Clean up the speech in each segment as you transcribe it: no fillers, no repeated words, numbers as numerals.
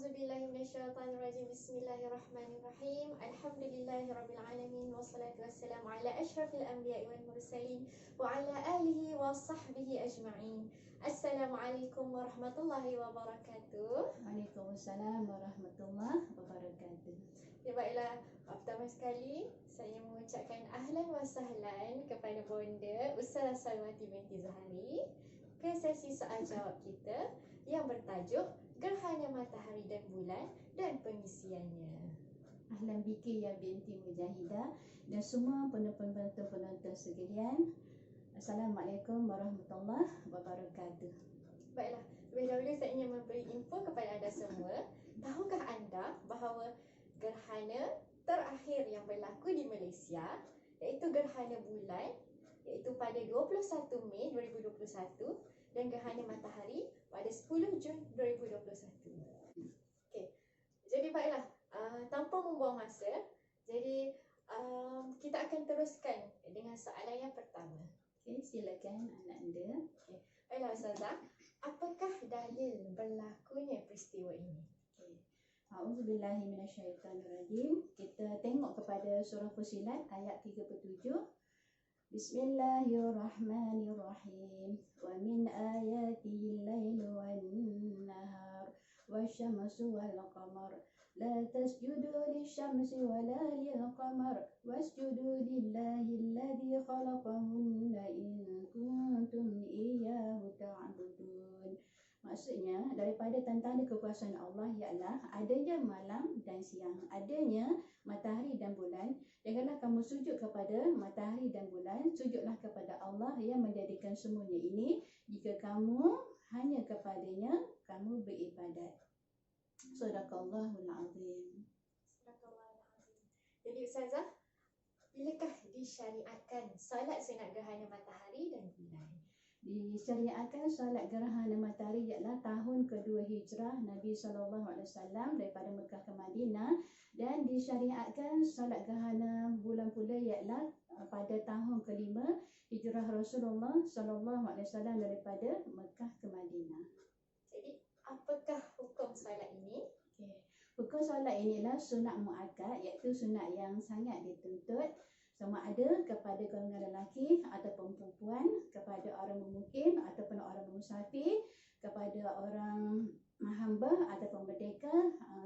A'udzubillahi minasyaitonirrajim. Bismillahirrahmanirrahim. Alhamdulillahirabbil wassalatu wassalamu ala asyrafil anbiya'i wal mursalin wa ala alihi wa sahbihi ajma'in. Assalamualaikum warahmatullahi wabarakatuh. Waalaikumsalam warahmatullahi wabarakatuh. Ya, baiklah, pertama sekali saya mengucapkan ahlan wa sahlan kepada Bonda Ustazah Salwati binti Zahari ke sesi soal jawab kita yang bertajuk Gerhana Matahari dan Bulan dan pengisiannya. Ahlan biki ya binti Mujahidah dan semua penonton-penonton sekalian. Assalamualaikum warahmatullahi wabarakatuh. Baiklah, lebih dahulu saya ingin memberi info kepada anda semua. Tahukah anda bahawa gerhana terakhir yang berlaku di Malaysia iaitu gerhana bulan, iaitu pada 21 Mei 2021 dan gerhana matahari pada 10 Jun 2021. Okey. Jadi baiklah, tanpa membuang masa, jadi kita akan teruskan dengan soalan yang pertama. Okey, silakan anak anda. Okey. Baiklah Ustazah, apakah dalil berlakunya peristiwa ini? Okey. A'udzubillahi minasyaitonirrajim. Kita tengok kepada surah Fussilat ayat 37. Bismillahirrahmanirrahim. Wa min ayatihi al-lailu wan-nahar wasyamsu wal-qamar la tasjudu lisyamsi wala lil-qamar wasjudu lillahi alladhi khalaqahunna in kuntum iyyahu ta'budun. Maksudnya daripada tanda-tanda kekuasaan Allah ialah adanya malam dan siang, adanya matahari dan bulan. Janganlah kamu sujud kepada matahari dan bulan, sujudlah kepada Allah yang menjadikan semuanya ini. Jika kamu hanya kepadanya kamu beribadat. Sadaqallahul azim. Sadaqallahul azim. Jadi Ustazah, bilakah disyariatkan salat sunat gerhana matahari dan bulan? Disyariatkan solat gerhana matahari ialah tahun kedua hijrah Nabi SAW daripada Mekah ke Madinah, dan disyariatkan solat gerhana bulan pula ialah pada tahun kelima hijrah Rasulullah SAW daripada Mekah ke Madinah. Jadi apakah hukum solat ini? Okay. Hukum solat inilah sunat muakkad, iaitu sunat yang sangat dituntut, sama ada kepada golongan lelaki ataupun perempuan, kepada orang memukim ataupun orang musafir, kepada orang hamba ataupun merdeka,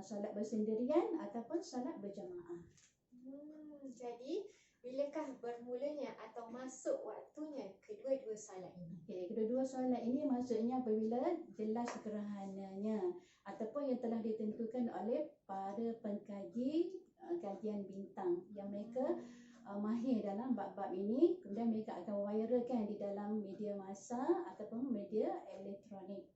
solat bersendirian ataupun solat berjamaah. Jadi bilakah bermulanya atau masuk waktunya kedua-dua solat ini? Okey, kedua-dua solat ini maksudnya apabila jelas gerhananya ataupun yang telah ditentukan oleh para pengkaji kajian bintang yang mereka mahir dalam bab-bab ini, kemudian mereka akan viralkan di dalam media massa ataupun media elektronik.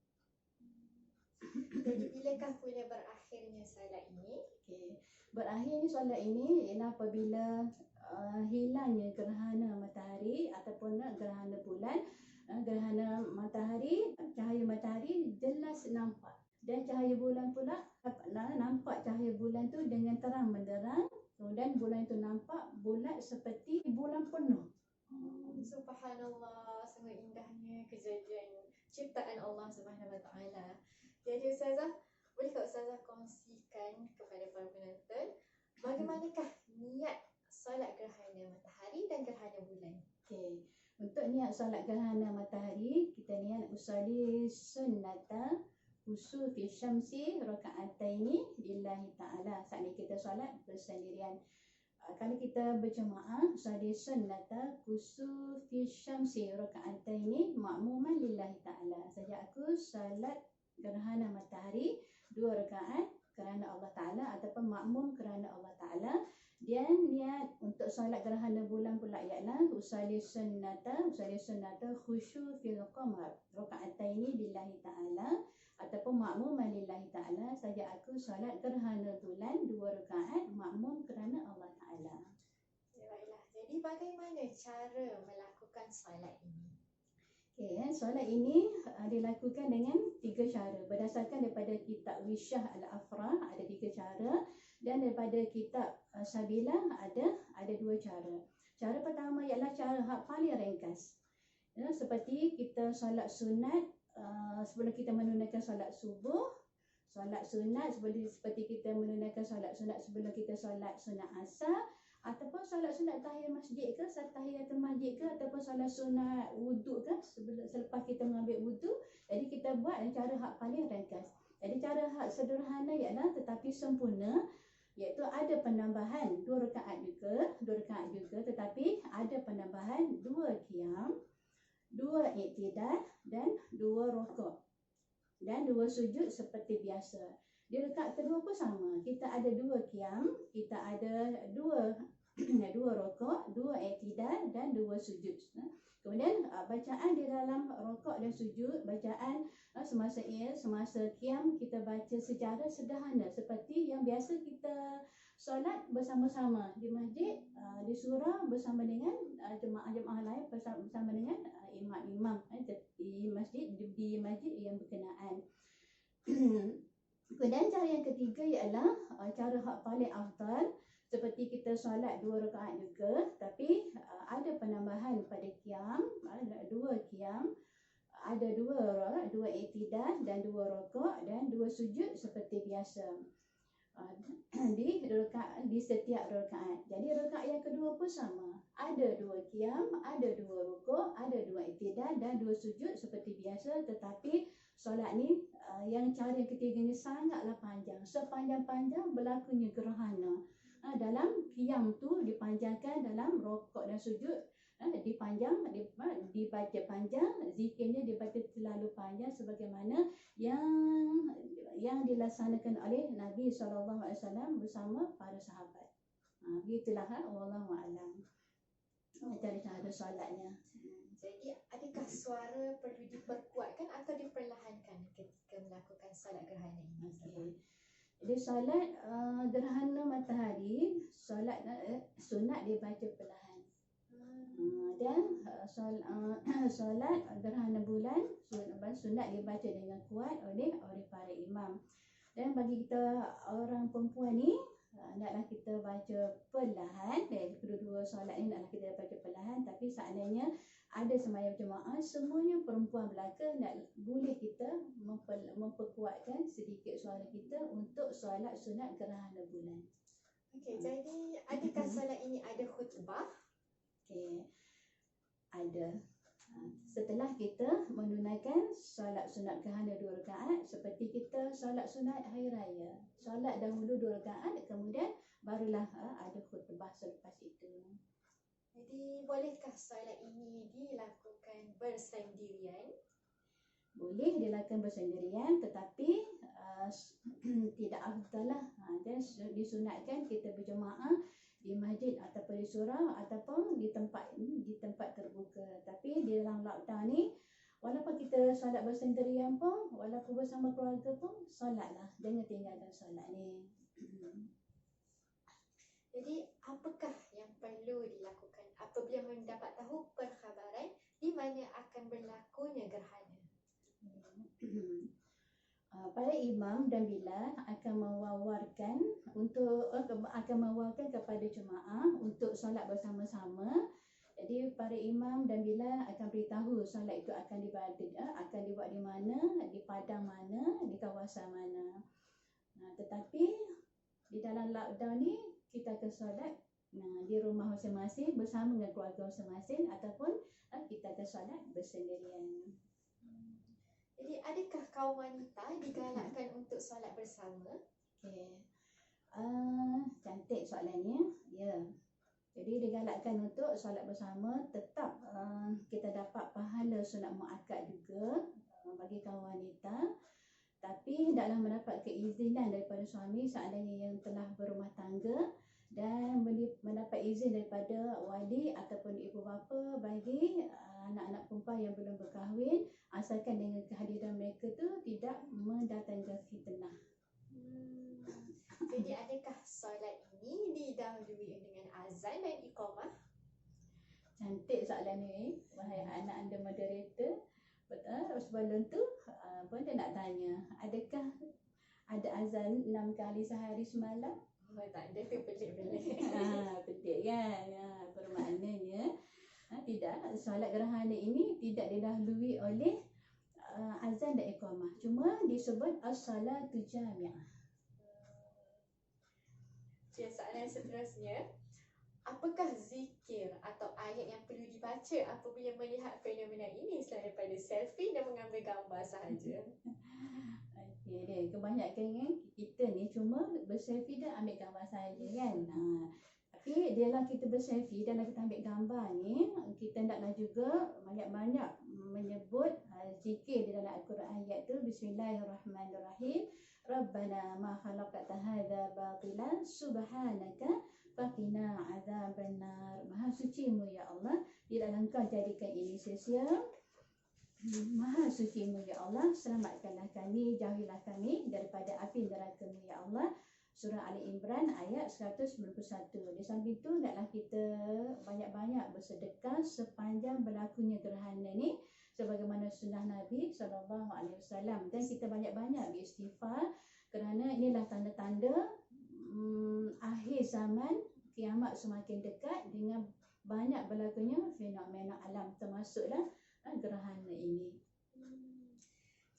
Jadi bilakah pula berakhirnya solat ini? Okey, berakhirnya solat ini ialah apabila hilangnya gerhana matahari ataupun gerhana bulan. Gerhana matahari, cahaya matahari jelas nampak, dan cahaya bulan pula nampak cahaya bulan tu dengan terang benderang. Kemudian bulan itu nampak bulat seperti bulan penuh. Subhanallah, sangat indahnya kejadian ciptaan Allah Subhanahu Wa Taala. Jadi Ustazah, bolehkah Ustazah kongsikan kepada para penonton bagaimanakah niat solat gerhana matahari dan gerhana bulan? Okey. Untuk niat solat gerhana matahari, kita niat usolli sunnata kusufi syamsi raka'ataini lillahi ta'ala. Saat ini kita solat bersendirian. Kalau kita berjemaah, usolli sunnata kusufi syamsi raka'ataini ma'muman lillahi ta'ala. Saja aku solat gerhana matahari 2 rakaat kerana Allah Ta'ala ataupun makmum kerana Allah Ta'ala. Dan niat untuk solat gerhana bulan pula ialah usolli sunnata khusyu fil qamar raka'ataini lillahi ta'ala ataupun makmum lillahi ta'ala. Saja aku solat gerhana bulan 2 rakaat makmum kerana Allah Ta'ala. Baiklah, jadi bagaimana cara melakukan solat ini? Okey, solat ini dilakukan dengan 3 cara. Berdasarkan daripada kitab Wisyah Al-Afrah ada 3 cara, dan daripada kitab Sabilah ada 2 cara. Cara pertama ialah cara paling ringkas. Ya, seperti kita solat sunat sebelum kita menunaikan solat subuh, solat sunat seperti kita menunaikan solat sunat sebelum kita solat sunat asar, ataupun solat sunat tahiyat masjid ke, tahiyatul masjid ke, ataupun solat sunat wuduk ke selepas kita mengambil wuduk. Jadi kita buat dengan cara hak paling ringkas. Jadi cara hak sederhana ialah tetapi sempurna, iaitu ada penambahan 2 rakaat juga, tetapi ada penambahan 2 qiyam, 2 iktidal dan 2 rukuk dan 2 sujud seperti biasa. Di rakaat kedua pun sama. Kita ada 2 qiyam, kita ada 2 rukuk, 2 iktidal dan 2 sujud. Kemudian bacaan di dalam rukuk dan sujud, bacaan semasa qiyam kita baca secara sederhana seperti yang biasa kita solat bersama-sama di masjid, di surau bersama dengan jemaah-jemaah lain, bersama dengan imam-imam di masjid yang berkenaan. Kemudian cara yang ketiga ialah cara hak paling afdal, seperti kita solat 2 rakaat juga, tapi ada penambahan pada qiyam, 2 qiyam, ada 2 iktidal dan 2 rukuk dan 2 sujud seperti biasa di setiap rakaat. Jadi rakaat yang kedua pun sama. Ada 2 qiyam, ada 2 rukuk, ada 2 iktidal dan 2 sujud seperti biasa, tetapi solat ni yang cara yang ketiga ni sangatlah panjang. Sepanjang-panjang berlakunya gerhana. Dalam qiyam tu dipanjangkan, dalam rukuk dan sujud dibaca panjang, zikirnya dibaca terlalu panjang sebagaimana yang dilaksanakan oleh Nabi SAW bersama para sahabat. Begitulah wallahu a'lam cara solatnya. Jadi adakah suara perlu diperkuatkan atau diperlahankan ketika melakukan solat gerhana ini? Okay. Jadi solat gerhana matahari, solat sunat dibaca perlahan. Dan solat gerhana bulan sunat dibaca dengan kuat oleh para imam. Dan bagi kita orang perempuan ni, naklah kita baca perlahan. Kedua-dua solat ni naklah kita baca perlahan. Tapi seandainya ada sembahyang jemaah semuanya perempuan belaka, boleh kita memperkuatkan sedikit suara kita untuk solat sunat gerhana bulan. Okey, jadi adakah solat ini ada khutbah? Okey, ada. Setelah kita menunaikan solat sunat gerhana 2 rakaat, seperti kita solat sunat hari raya, solat dahulu 2 rakaat, kemudian barulah ada khutbah selepas itu. Jadi bolehkah solat ini dilakukan bersendirian? Boleh dilakukan bersendirian, tetapi tidak afdal lah. Dan disunatkan kita berjemaah di masjid ataupun di surau ataupun di tempat terbuka. Tapi di dalam lockdown ni, walaupun kita solat bersendirian pun, walaupun bersama keluarga pun, solatlah, jangan tinggalkan solat ni. Jadi apakah yang perlu dilakukan apabila mendapat tahu perkhabaran di mana akan berlakunya gerhana? Para imam dan bilal akan mewawarkan kepada jemaah untuk solat bersama-sama. Jadi para imam dan bilal akan beritahu solat itu akan dibuat di mana, di padang mana, di kawasan mana. Tetapi di dalam lockdown ni kita akan solat di rumah masing-masing bersama dengan keluarga masing-masing, ataupun kita akan solat bersendirian. Jadi adakah kaum wanita digalakkan untuk solat bersama? Okey. Cantik soalannya. Ya. Jadi digalakkan untuk solat bersama, tetap kita dapat pahala sunat muakkad juga bagi kaum wanita. Tapi hendaklah mendapat keizinan daripada suami seandainya yang telah berumah tangga, dan mendapat izin daripada wali ataupun ibu bapa bagi anak-anak perempuan yang belum berkahwin, asalkan dengan kehadiran mereka tu tidak mendatangkan fitnah. Jadi adakah solat ini didahului dengan azan dan iqamah? Cantik soalan ni, wahai anak anda moderator. Betul, sebelum tu pun dia nak tanya, adakah ada azan 6 kali sehari semalam? Oh, tak ada, tu pelik-pelik. Pelik kan? Bermaknanya tidak, solat gerhana ini tidak didahului oleh azan dan iqamah. Cuma disebut as-salatu jami'ah. Okay, soalan seterusnya. Apakah zikir atau ayat yang perlu dibaca apabila melihat fenomena ini selain daripada selfie dan mengambil gambar sahaja? Okey deh, kebanyakan kan kita ni cuma berselfie dan ambil gambar saja kan. Tapi dalam kita berselfie, dalam kita ambil gambar ni, kita hendaklah juga banyak-banyak menyebut zikir di dalam Al-Quran, iaitu Bismillahirrahmanirrahim. Rabbana ma khalaqta hadza batilan subhanaka faqina azabannar. Maha sucimu ya Allah, tidaklah engkau jadikan ini sia-sia. Maha sucimu ya Allah, selamatkanlah kami, jauhilah kami daripada api neraka-Mu ya Allah. Surah Ali Imran ayat 191. Di samping itu, hendaklah kita banyak-banyak bersedekah sepanjang berlakunya gerhana ni, sebagaimana sunnah Nabi SAW. Dan kita banyak-banyak beristighfar, kerana inilah tanda-tanda akhir zaman, kiamat semakin dekat dengan banyak berlakunya fenomena alam, termasuklah gerhana ini.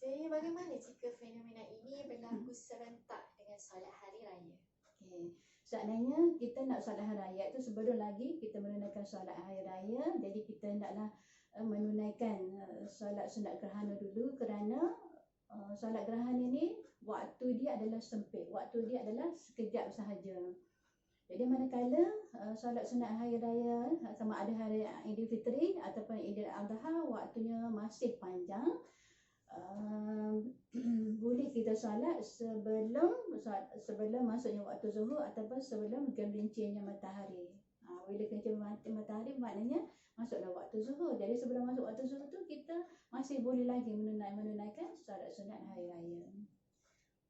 Jadi bagaimana jika fenomena ini berlaku serentak dengan solat hari raya? Okey. Sebenarnya kita nak solat hari raya tu sebelum lagi kita menunaikan solat hari raya. Jadi kita hendaklah menunaikan solat sunat gerhana dulu, kerana solat gerhana ni waktu dia adalah sempit. Waktu dia adalah sekejap sahaja. Jadi manakala solat sunat hari raya, sama ada hari Aidilfitri ataupun Aidil Adha, waktunya masih panjang, boleh kita solat sebelum masuknya waktu zuhur ataupun sebelum gelincirnya matahari. Bila gelincir matahari maknanya masuklah waktu zuhur. Jadi sebelum masuk waktu zuhur tu kita masih boleh lagi menunaikan solat sunat hari raya.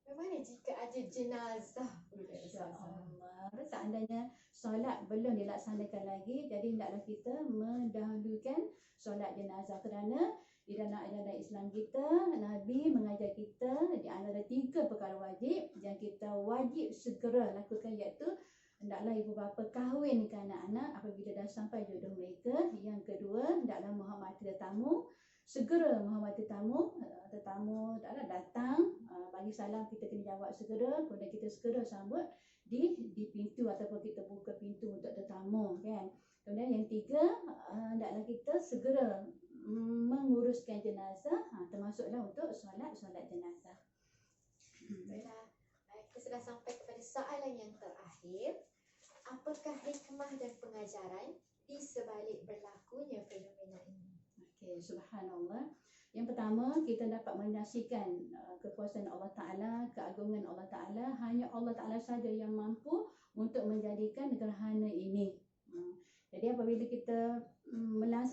Bagaimana jika ada jenazah pula? InsyaAllah, seandainya solat belum dilaksanakan lagi, jadi hendaklah kita mendahulukan solat jenazah, kerana di dalam ajaran Islam kita, Nabi mengajar kita di antara 3 perkara wajib yang kita wajib segera lakukan, iaitu hendaklah ibu bapa kahwinkan anak-anak apabila dah sampai jodoh mereka. Yang kedua, hendaklah menghormati tetamu, segera menghormati tetamu taklah datang bagi salam, kita kena jawab segera, kemudian kita segera sambut di pintu ataupun kita buka pintu untuk tetamu kan. Kemudian yang 3, hendaklah kita segera menguruskan jenazah, termasuklah untuk solat jenazah. Baiklah, kita sudah sampai kepada soalan yang terakhir. Apakah hikmah dan pengajaran di sebalik berlakunya fenomena ini? Okey, subhanallah. Yang pertama, kita dapat menyaksikan kekuasaan Allah Ta'ala, keagungan Allah Ta'ala. Hanya Allah Ta'ala saja yang mampu untuk menjadikan gerhana ini. Jadi apabila kita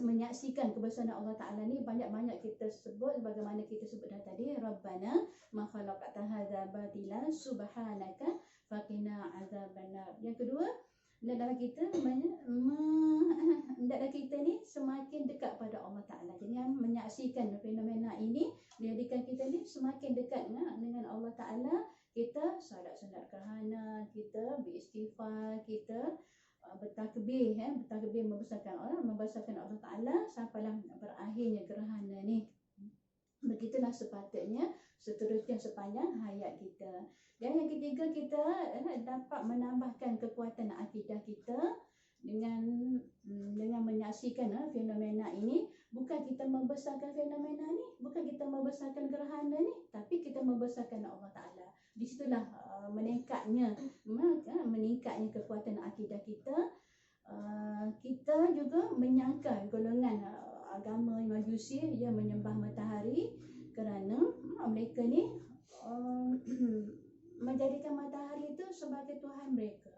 menyaksikan kebesaran Allah Ta'ala ni, banyak-banyak kita sebut bagaimana kita sebut dah tadi, Rabbana ma khalaqta hadza batilan subhanaka faqina azabannar. Yang kedua, hendaklah kita ni semakin dekat pada Allah Ta'ala. Jadi menyaksikan fenomena ini menjadikan kita ni semakin dekat dengan Allah Ta'ala. Kita solat sunat gerhana, kita beristighfar, kita bertakbir membesarkan Allah Ta'ala sampailah berakhirnya gerhana ni. Begitulah sepatutnya seterusnya sepanjang hayat kita. Dan yang ketiga, kita dapat menambahkan kekuatan akidah kita dengan menyaksikan fenomena ini. Bukan kita membesarkan fenomena ni, bukan kita membesarkan gerhana ni, tapi kita membesarkan Allah Ta'ala. Di situlah meningkatnya kekuatan akidah kita. Kita juga menyangkal golongan agama Majusi yang menyembah matahari, kerana mereka ni menjadikan matahari itu sebagai Tuhan mereka.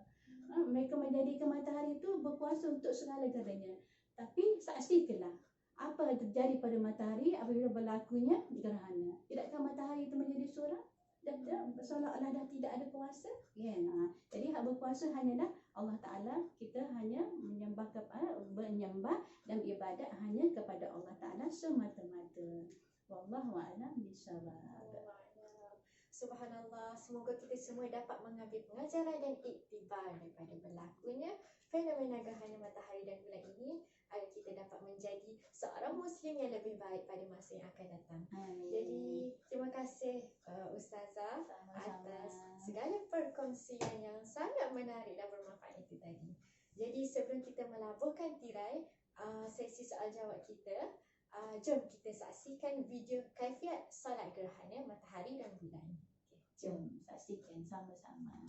Mereka menjadikan matahari itu berkuasa untuk segala-galanya. Tapi saksikanlah apa yang terjadi pada matahari apabila berlakunya gerhana. Tidakkah matahari itu menjadi suram? Seolah-olah dah tidak ada kuasa. Jadi hak berkuasa hanyalah Allah Ta'ala. Kita hanya menyembah dan ibadat hanya kepada Allah Ta'ala semata-mata. Wallahu a'lam bishawab. Subhanallah, semoga kita semua dapat mengambil pengajaran dan iktibar daripada berlakunya fenomena gerhana matahari dan bulan ini. agar kita dapat menjadi seorang Muslim yang lebih baik pada masa yang akan datang. Amin. Jadi terima kasih Ustazah Sama-sama. atas segala perkongsian yang sangat menarik dan bermanfaat itu tadi. Jadi sebelum kita melabuhkan tirai sesi soal jawab kita, jom kita saksikan video kaifiat solat gerhana matahari dan bulan. Okay, jom. Jom saksikan sama-sama.